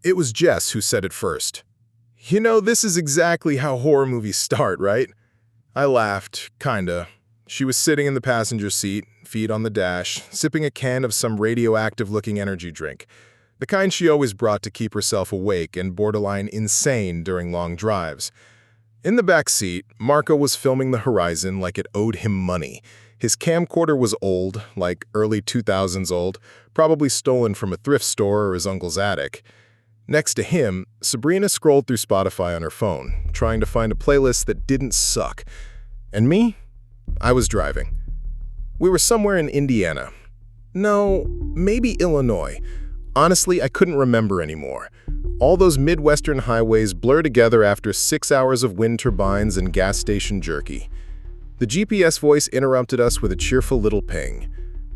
It was Jess who said it first. You know, this is exactly how horror movies start, right? I laughed, kinda. She was sitting in the passenger seat, feet on the dash, sipping a can of some radioactive-looking energy drink, the kind she always brought to keep herself awake and borderline insane during long drives. In the back seat, Marco was filming the horizon like it owed him money. His camcorder was old, like early 2000s old, probably stolen from a thrift store or his uncle's attic. Next to him, Sabrina scrolled through Spotify on her phone, trying to find a playlist that didn't suck. And me? I was driving. We were somewhere in Indiana. No, maybe Illinois. Honestly, I couldn't remember anymore. All those Midwestern highways blur together after 6 hours of wind turbines and gas station jerky. The GPS voice interrupted us with a cheerful little ping.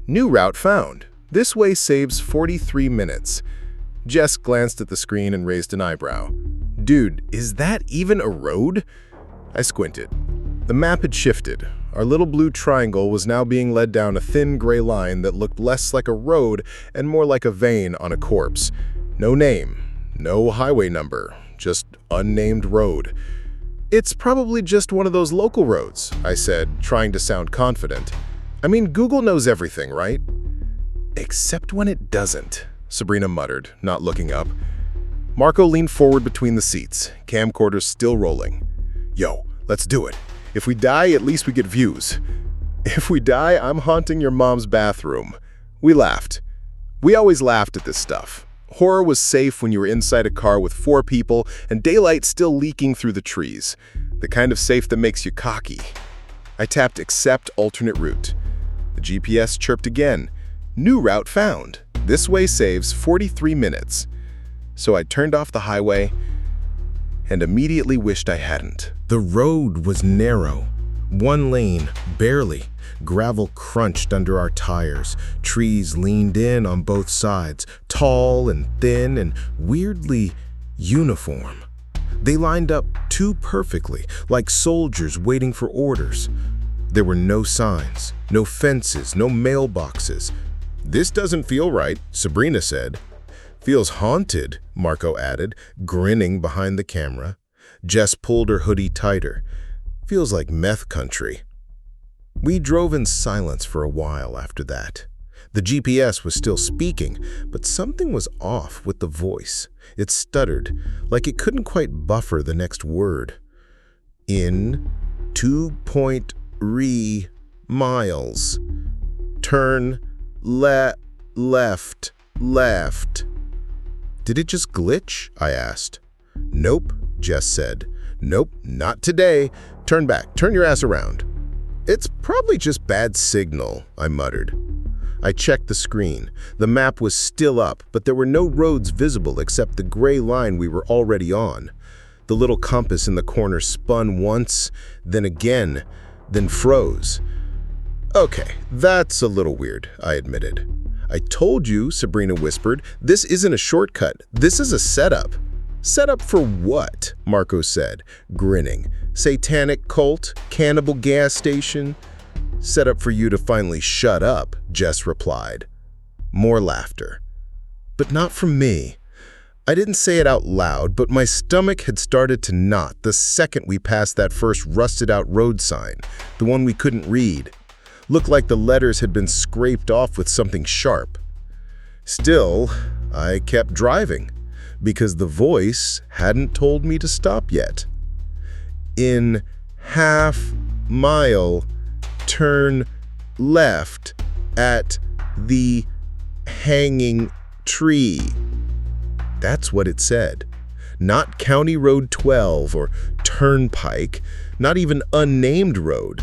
New route found. This way saves 43 minutes. Jess glanced at the screen and raised an eyebrow. Dude, is that even a road? I squinted. The map had shifted. Our little blue triangle was now being led down a thin gray line that looked less like a road and more like a vein on a corpse. No name, no highway number, just unnamed road. It's probably just one of those local roads, I said, trying to sound confident. I mean, Google knows everything, right? Except when it doesn't, Sabrina muttered, not looking up. Marco leaned forward between the seats, camcorder still rolling. Yo, let's do it. If we die, at least we get views. If we die, I'm haunting your mom's bathroom. We laughed. We always laughed at this stuff. Horror was safe when you were inside a car with 4 people and daylight still leaking through the trees. The kind of safe that makes you cocky. I tapped accept alternate route. The GPS chirped again. New route found. This way saves 43 minutes. So I turned off the highway and immediately wished I hadn't. The road was narrow. 1 lane, barely. Gravel crunched under our tires. Trees leaned in on both sides, tall and thin and weirdly uniform. They lined up too perfectly, like soldiers waiting for orders. There were no signs, no fences, no mailboxes. This doesn't feel right, Sabrina said. Feels haunted, Marco added, grinning behind the camera. Jess pulled her hoodie tighter. Feels like meth country. We drove in silence for a while after that. The GPS was still speaking, but something was off with the voice. It stuttered, like it couldn't quite buffer the next word. In 2.3 miles. Turn left. Did it just glitch? I asked. Nope, Jess said. Nope, not today. Turn back, turn your ass around. It's probably just bad signal, I muttered. I checked the screen. The map was still up, but there were no roads visible except the gray line we were already on. The little compass in the corner spun once, then again, then froze. Okay, that's a little weird, I admitted. I told you, Sabrina whispered, this isn't a shortcut. This is a setup. Setup for what? Marco said, grinning. Satanic cult? Cannibal gas station? Setup for you to finally shut up, Jess replied. More laughter. But not from me. I didn't say it out loud, but my stomach had started to knot the second we passed that first rusted-out road sign, the one we couldn't read. Looked like the letters had been scraped off with something sharp. Still, I kept driving, because the voice hadn't told me to stop yet. In half mile, turn left at the hanging tree. That's what it said. Not County Road 12 or Turnpike, not even unnamed road.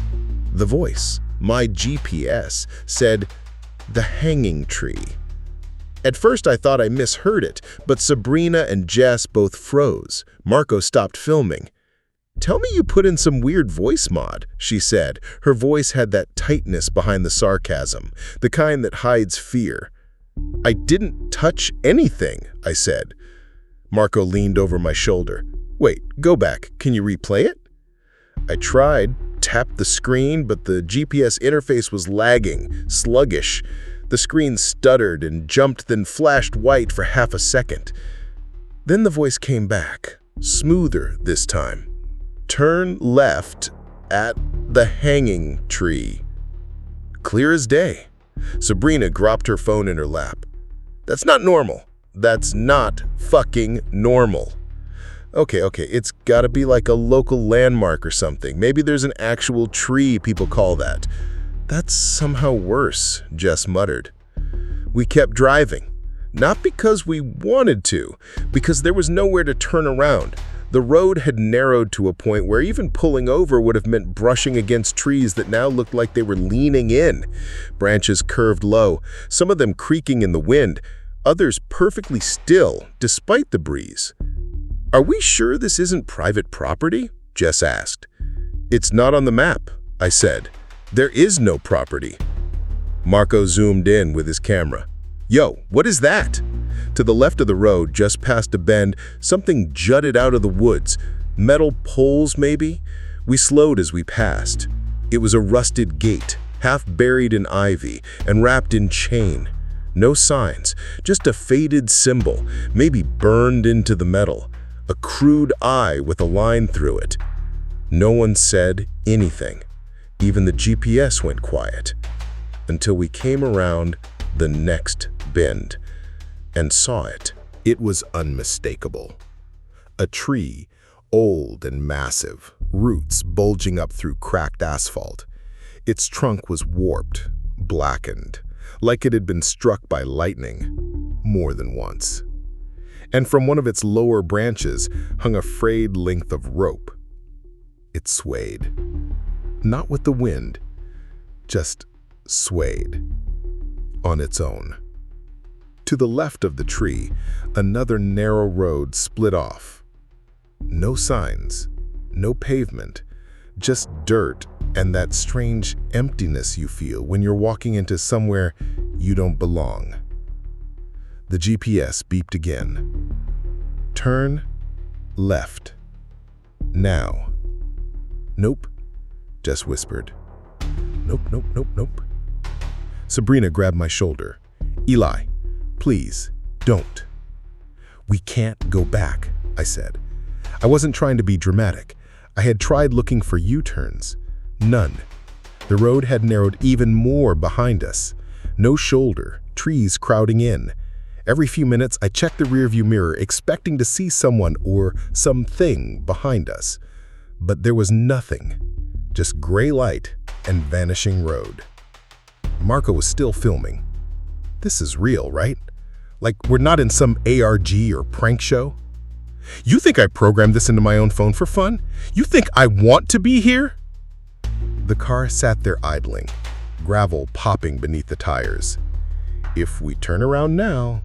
The voice, my GPS, said the hanging tree. At first I thought I misheard it, but Sabrina and Jess both froze. Marco stopped filming. Tell me you put in some weird voice mod, she said. Her voice had that tightness behind the sarcasm, the kind that hides fear. I didn't touch anything, I said. Marco leaned over my shoulder. Wait, go back. Can you replay it? I tried, tapped the screen, but the GPS interface was lagging, sluggish. The screen stuttered and jumped, then flashed white for half a second. Then the voice came back, smoother this time. Turn left at the hanging tree. Clear as day. Sabrina dropped her phone in her lap. That's not normal. That's not fucking normal. Okay, it's gotta be like a local landmark or something. Maybe there's an actual tree people call that. That's somehow worse, Jess muttered. We kept driving. Not because we wanted to, because there was nowhere to turn around. The road had narrowed to a point where even pulling over would have meant brushing against trees that now looked like they were leaning in. Branches curved low, some of them creaking in the wind, others perfectly still, despite the breeze. Are we sure this isn't private property? Jess asked. It's not on the map, I said. There is no property. Marco zoomed in with his camera. Yo, what is that? To the left of the road, just past a bend, something jutted out of the woods. Metal poles, maybe? We slowed as we passed. It was a rusted gate, half buried in ivy and wrapped in chain. No signs, just a faded symbol, maybe burned into the metal. A crude eye with a line through it. No one said anything. Even the GPS went quiet. Until we came around the next bend and saw it. It was unmistakable. A tree, old and massive, roots bulging up through cracked asphalt. Its trunk was warped, blackened, like it had been struck by lightning more than once. And from one of its lower branches hung a frayed length of rope. It swayed. Not with the wind, just swayed. On its own. To the left of the tree, another narrow road split off. No signs, no pavement, just dirt and that strange emptiness you feel when you're walking into somewhere you don't belong. The GPS beeped again. Turn left. Now. Nope, Jess whispered. Nope. Sabrina grabbed my shoulder. Eli, please, don't. We can't go back, I said. I wasn't trying to be dramatic. I had tried looking for U-turns. None. The road had narrowed even more behind us. No shoulder, trees crowding in. Every few minutes, I checked the rearview mirror, expecting to see someone or something behind us. But there was nothing, just gray light and vanishing road. Marco was still filming. This is real, right? Like we're not in some ARG or prank show? You think I programmed this into my own phone for fun? You think I want to be here? The car sat there idling, gravel popping beneath the tires. If we turn around now,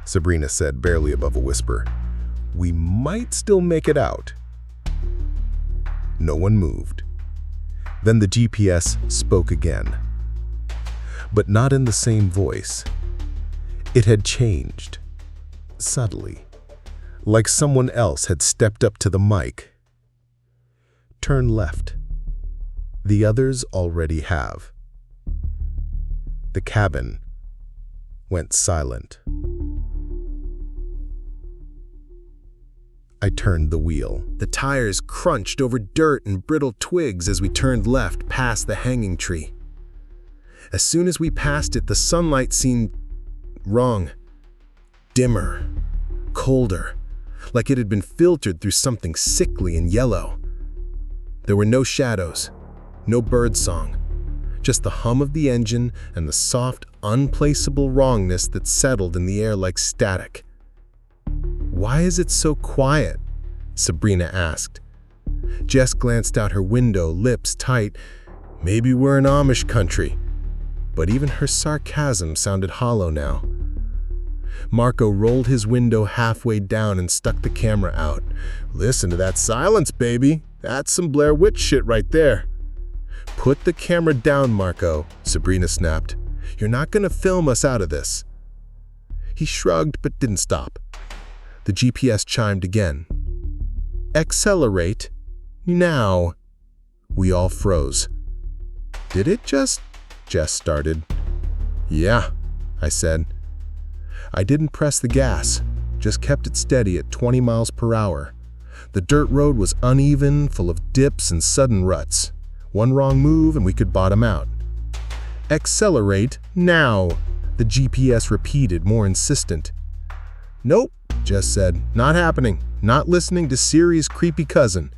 Sabrina said barely above a whisper, we might still make it out. No one moved. Then the GPS spoke again. But not in the same voice. It had changed, subtly, like someone else had stepped up to the mic. Turn left. The others already have. The cabin went silent. I turned the wheel. The tires crunched over dirt and brittle twigs as we turned left past the hanging tree. As soon as we passed it, the sunlight seemed wrong. Dimmer, colder, like it had been filtered through something sickly and yellow. There were no shadows, no birdsong, just the hum of the engine and the soft, unplaceable wrongness that settled in the air like static. Why is it so quiet? Sabrina asked. Jess glanced out her window, lips tight. Maybe we're in Amish country. But even her sarcasm sounded hollow now. Marco rolled his window halfway down and stuck the camera out. Listen to that silence, baby. That's some Blair Witch shit right there. Put the camera down, Marco, Sabrina snapped. You're not gonna film us out of this. He shrugged but didn't stop. The GPS chimed again. Accelerate. Now. We all froze. Did it just? Jess started. Yeah, I said. I didn't press the gas, just kept it steady at 20 miles per hour. The dirt road was uneven, full of dips and sudden ruts. One wrong move and we could bottom out. "Accelerate now," the GPS repeated, more insistent. "Nope," Jess said. "Not happening. Not listening to Siri's creepy cousin."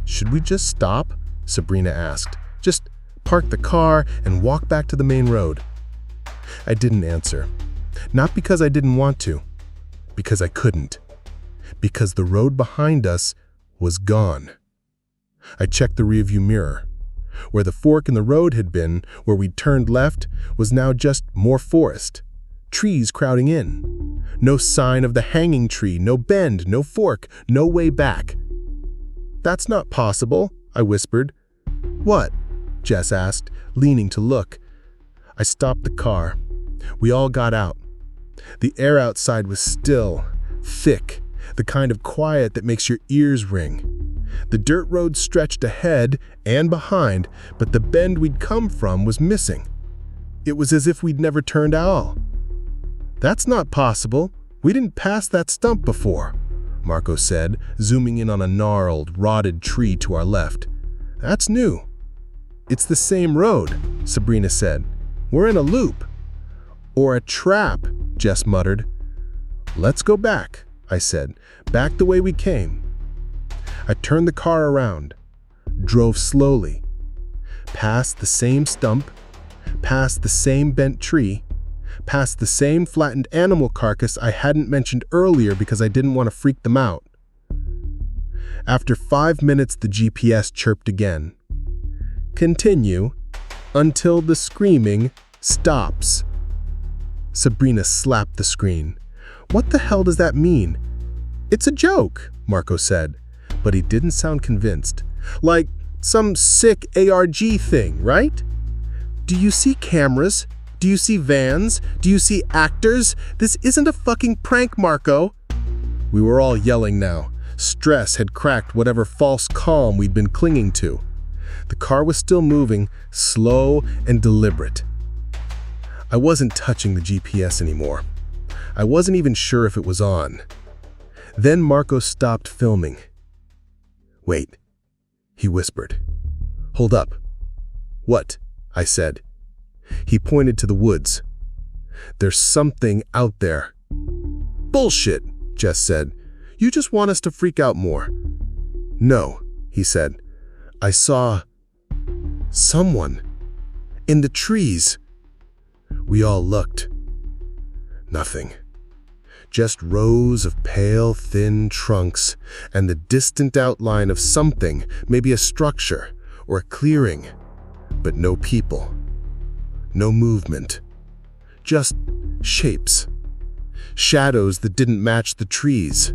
"Should we just stop?" Sabrina asked. "Just park the car and walk back to the main road." I didn't answer. Not because I didn't want to. Because I couldn't. Because the road behind us was gone. I checked the rearview mirror. Where the fork in the road had been, where we'd turned left, was now just more forest. Trees crowding in. No sign of the hanging tree, no bend, no fork, no way back. "That's not possible," I whispered. "What?" Jess asked, leaning to look. I stopped the car. We all got out. The air outside was still, thick, the kind of quiet that makes your ears ring. The dirt road stretched ahead and behind, but the bend we'd come from was missing. It was as if we'd never turned at all. "That's not possible. We didn't pass that stump before," Marco said, zooming in on a gnarled, rotted tree to our left. "That's new." "It's the same road," Sabrina said. "We're in a loop." "Or a trap," Jess muttered. "Let's go back," I said. "Back the way we came." I turned the car around, drove slowly, past the same stump, past the same bent tree, past the same flattened animal carcass I hadn't mentioned earlier because I didn't want to freak them out. After 5 minutes, the GPS chirped again. "Continue until the screaming stops." Sabrina slapped the screen. "What the hell does that mean?" "It's a joke," Marco said, but he didn't sound convinced. "Like some sick ARG thing, right? Do you see cameras? Do you see vans? Do you see actors? This isn't a fucking prank, Marco." We were all yelling now. Stress had cracked whatever false calm we'd been clinging to. The car was still moving, slow and deliberate. I wasn't touching the GPS anymore. I wasn't even sure if it was on. Then Marco stopped filming. "Wait," he whispered. "Hold up." "What?" I said. He pointed to the woods. "There's something out there." "Bullshit," Jess said. "You just want us to freak out more." "No," he said. "I saw someone in the trees." We all looked. Nothing. Just rows of pale, thin trunks and the distant outline of something, maybe a structure or a clearing, but no people. No movement. Just shapes. Shadows that didn't match the trees.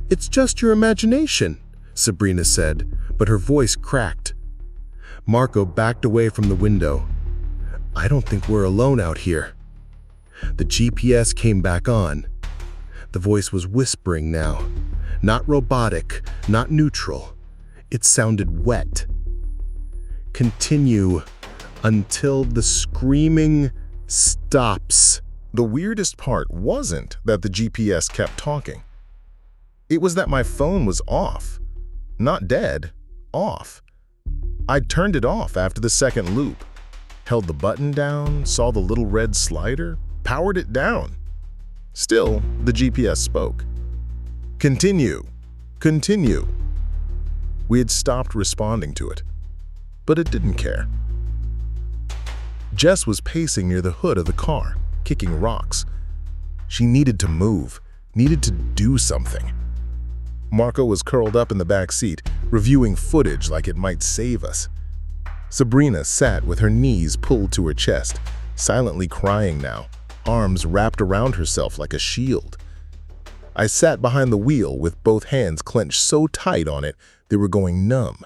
"It's just your imagination," Sabrina said, but her voice cracked. Marco backed away from the window. "I don't think we're alone out here." The GPS came back on. The voice was whispering now. Not robotic, not neutral. It sounded wet. "Continue until the screaming stops." The weirdest part wasn't that the GPS kept talking. It was that my phone was off. Not dead, off. I'd turned it off after the second loop. Held the button down, saw the little red slider, powered it down. Still, the GPS spoke. "Continue, continue." We had stopped responding to it, but it didn't care. Jess was pacing near the hood of the car, kicking rocks. She needed to move, needed to do something. Marco was curled up in the back seat, reviewing footage like it might save us. Sabrina sat with her knees pulled to her chest, silently crying now, arms wrapped around herself like a shield. I sat behind the wheel with both hands clenched so tight on it they were going numb.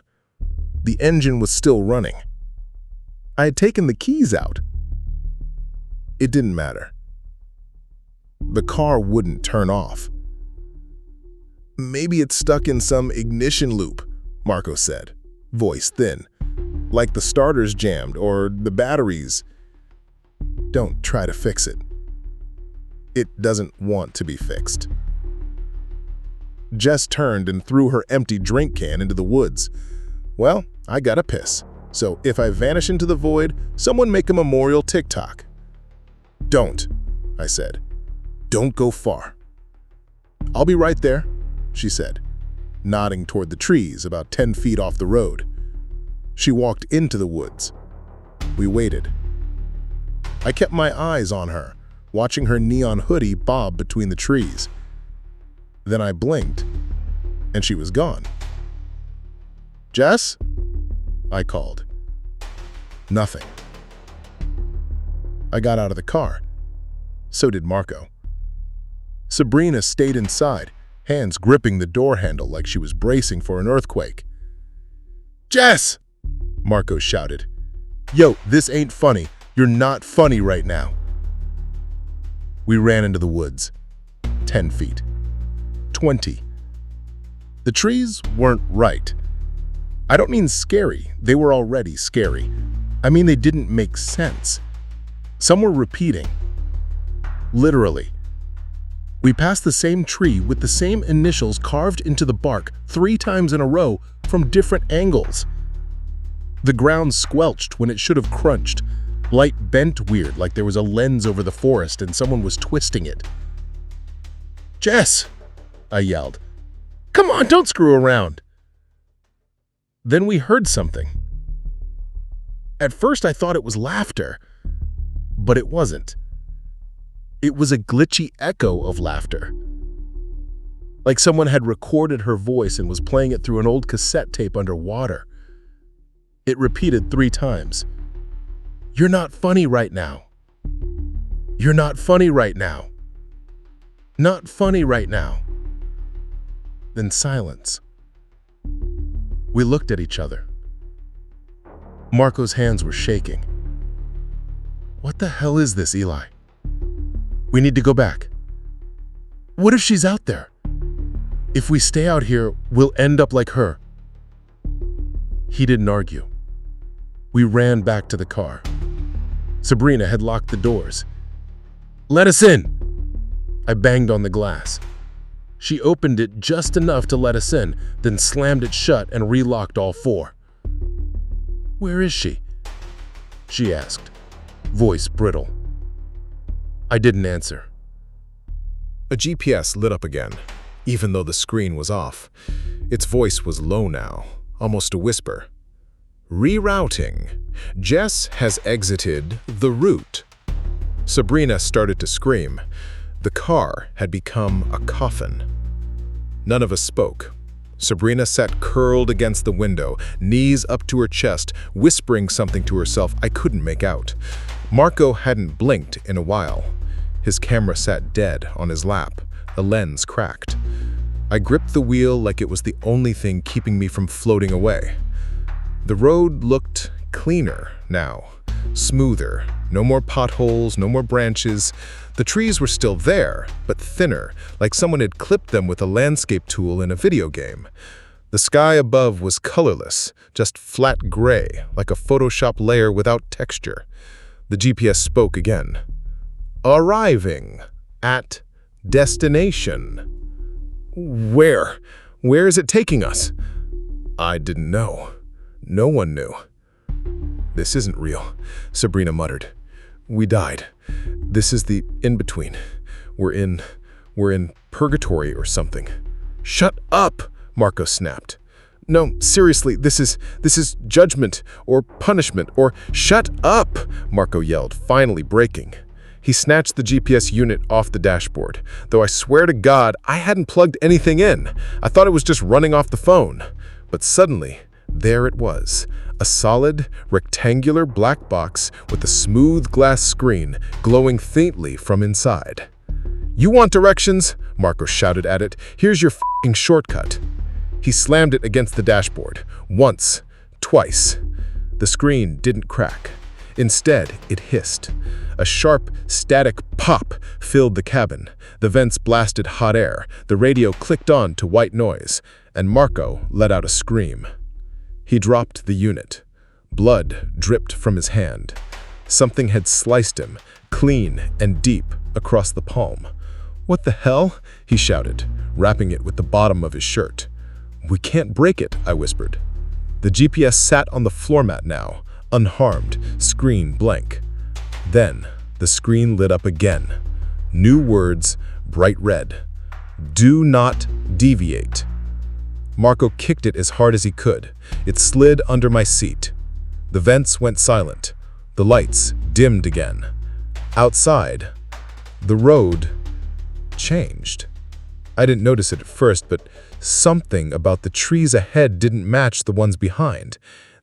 The engine was still running. I had taken the keys out. It didn't matter. The car wouldn't turn off. "Maybe it's stuck in some ignition loop," Marco said, voice thin. "Like the starter's jammed or the batteries. Don't try to fix it." It doesn't want to be fixed. Jess turned and threw her empty drink can into the woods. Well, I gotta piss. So if I vanish into the void, someone make a memorial TikTok. Don't, I said. Don't go far. I'll be right there, she said, nodding toward the trees about 10 feet off the road. She walked into the woods. We waited. I kept my eyes on her, watching her neon hoodie bob between the trees. Then I blinked, and she was gone. Jess? I called. Nothing. I got out of the car. So did Marco. Sabrina stayed inside, hands gripping the door handle like she was bracing for an earthquake. Jess! Marco shouted. Yo, this ain't funny. You're not funny right now. We ran into the woods. 10 feet. 20. The trees weren't right. I don't mean scary. They were already scary. I mean they didn't make sense. Some were repeating. Literally. We passed the same tree with the same initials carved into the bark 3 times in a row from different angles. The ground squelched when it should have crunched. Light bent weird like there was a lens over the forest and someone was twisting it. Jess! I yelled. Come on, don't screw around. Then we heard something. At first I thought it was laughter, but it wasn't. It was a glitchy echo of laughter. Like someone had recorded her voice and was playing it through an old cassette tape underwater. It repeated 3 times. You're not funny right now. You're not funny right now. Not funny right now. Then silence. We looked at each other. Marco's hands were shaking. What the hell is this, Eli? We need to go back. What if she's out there? If we stay out here, we'll end up like her. He didn't argue. We ran back to the car. Sabrina had locked the doors. Let us in! I banged on the glass. She opened it just enough to let us in, then slammed it shut and relocked all 4. Where is she? She asked, voice brittle. I didn't answer. A GPS lit up again, even though the screen was off. Its voice was low now, almost a whisper. Rerouting. Jess has exited the route. Sabrina started to scream. The car had become a coffin. None of us spoke. Sabrina sat curled against the window, knees up to her chest, whispering something to herself I couldn't make out. Marco hadn't blinked in a while. His camera sat dead on his lap, the lens cracked. I gripped the wheel like it was the only thing keeping me from floating away. The road looked cleaner now, smoother, no more potholes, no more branches. The trees were still there, but thinner, like someone had clipped them with a landscape tool in a video game. The sky above was colorless, just flat gray, like a Photoshop layer without texture. The GPS spoke again. Arriving at destination. Where? Where is it taking us? I didn't know. No one knew. This isn't real, Sabrina muttered. We died. This is the in-between. We're in purgatory or something. Shut up, Marco snapped. No, seriously, this is judgment or punishment or shut up, Marco yelled, finally breaking. He snatched the GPS unit off the dashboard, though I swear to God, I hadn't plugged anything in. I thought it was just running off the phone. But suddenly, there it was, a solid, rectangular black box with a smooth glass screen glowing faintly from inside. You want directions? Marco shouted at it. Here's your f***ing shortcut. He slammed it against the dashboard. Once. Twice. The screen didn't crack. Instead, it hissed. A sharp, static pop filled the cabin. The vents blasted hot air. The radio clicked on to white noise, and Marco let out a scream. He dropped the unit. Blood dripped from his hand. Something had sliced him, clean and deep, across the palm. "What the hell?" he shouted, wrapping it with the bottom of his shirt. "We can't break it," I whispered. The GPS sat on the floor mat now, unharmed, screen blank. Then, the screen lit up again. New words, bright red. "Do not deviate." Marco kicked it as hard as he could. It slid under my seat. The vents went silent. The lights dimmed again. Outside, the road changed. I didn't notice it at first, but something about the trees ahead didn't match the ones behind.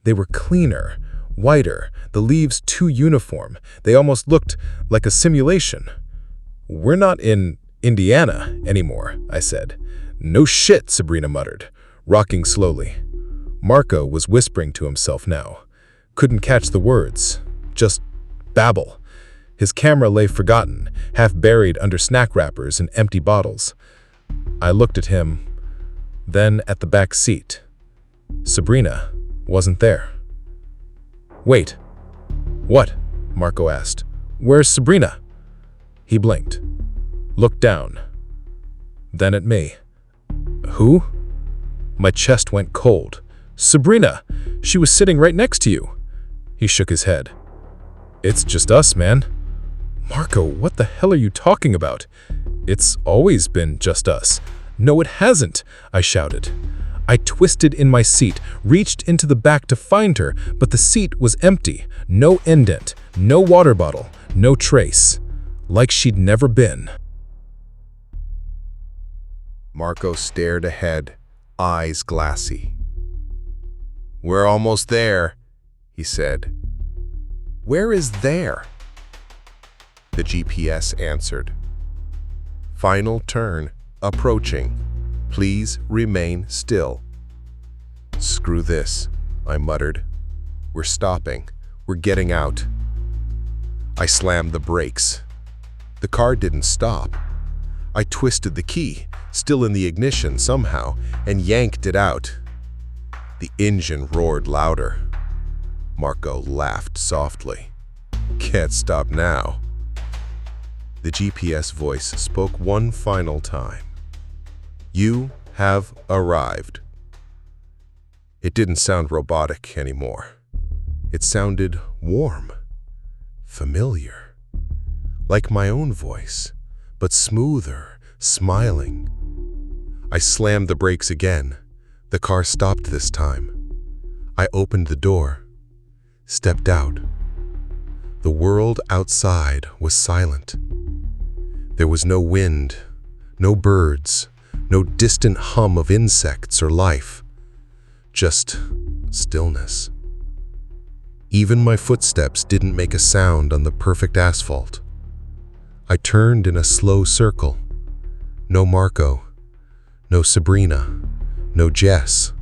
They were cleaner, whiter, the leaves too uniform. They almost looked like a simulation. "We're not in Indiana anymore," I said. "No shit," Sabrina muttered, rocking slowly. Marco was whispering to himself now. Couldn't catch the words, just babble. His camera lay forgotten, half buried under snack wrappers and empty bottles. I looked at him, then at the back seat. Sabrina wasn't there. "Wait, what?" Marco asked. "Where's Sabrina?" He blinked, looked down, then at me. "Who?" My chest went cold. "Sabrina! She was sitting right next to you." He shook his head. "It's just us, man." "Marco, what the hell are you talking about?" "It's always been just us." "No, it hasn't," I shouted. I twisted in my seat, reached into the back to find her, but the seat was empty. No indent, no water bottle, no trace. Like she'd never been. Marco stared ahead, eyes glassy. "We're almost there," he said. "Where is there?" The GPS answered. "Final turn, approaching. Please remain still." "Screw this," I muttered. "We're stopping. We're getting out." I slammed the brakes. The car didn't stop. I twisted the key, still in the ignition somehow, and yanked it out. The engine roared louder. Marco laughed softly. "Can't stop now." The GPS voice spoke one final time. "You have arrived." It didn't sound robotic anymore. It sounded warm, familiar, like my own voice, but smoother, smiling. I slammed the brakes again. The car stopped this time. I opened the door, stepped out. The world outside was silent. There was no wind, no birds, no distant hum of insects or life. Just stillness. Even my footsteps didn't make a sound on the perfect asphalt. I turned in a slow circle. No Marco, no Sabrina, no Jess.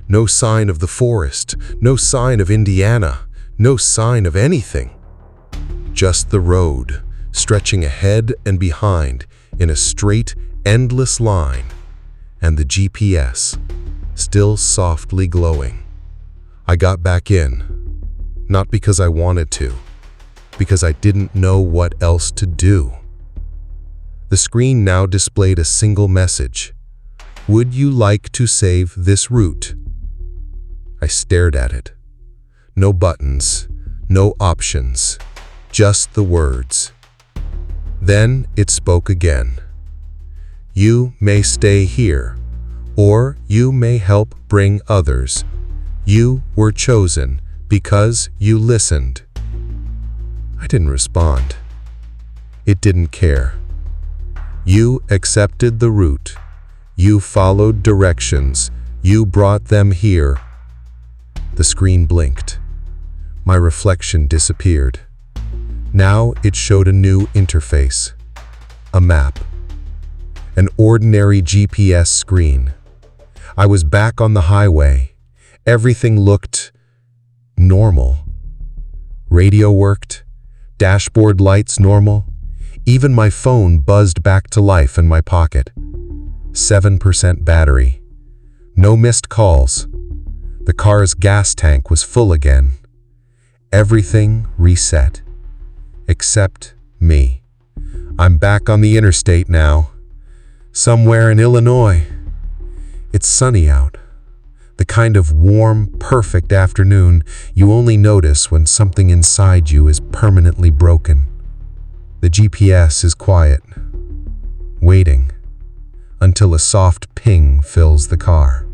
No sign of the forest, no sign of Indiana, no sign of anything. Just the road, stretching ahead and behind in a straight, endless line, and the GPS, still softly glowing. I got back in, not because I wanted to, because I didn't know what else to do. The screen now displayed a single message. "Would you like to save this route?" I stared at it. No buttons, no options, just the words. Then it spoke again. "You may stay here, or you may help bring others. You were chosen because you listened." I didn't respond. It didn't care. You accepted the route. You followed directions. You brought them here. The screen blinked. My reflection disappeared. Now it showed a new interface. A map. An ordinary GPS screen. I was back on the highway. Everything looked normal. Radio worked. Dashboard lights normal. Even my phone buzzed back to life in my pocket. 7% battery. No missed calls. The car's gas tank was full again. Everything reset. Except me. I'm back on the interstate now, somewhere in Illinois. It's sunny out. The kind of warm, perfect afternoon you only notice when something inside you is permanently broken. The GPS is quiet, waiting until a soft ping fills the car.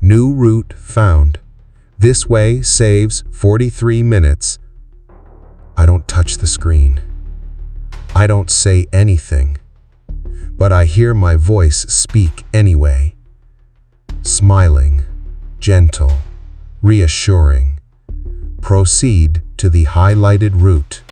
New route found. This way saves 43 minutes. I don't touch the screen. I don't say anything, but I hear my voice speak anyway. Smiling, gentle, reassuring. Proceed to the highlighted route.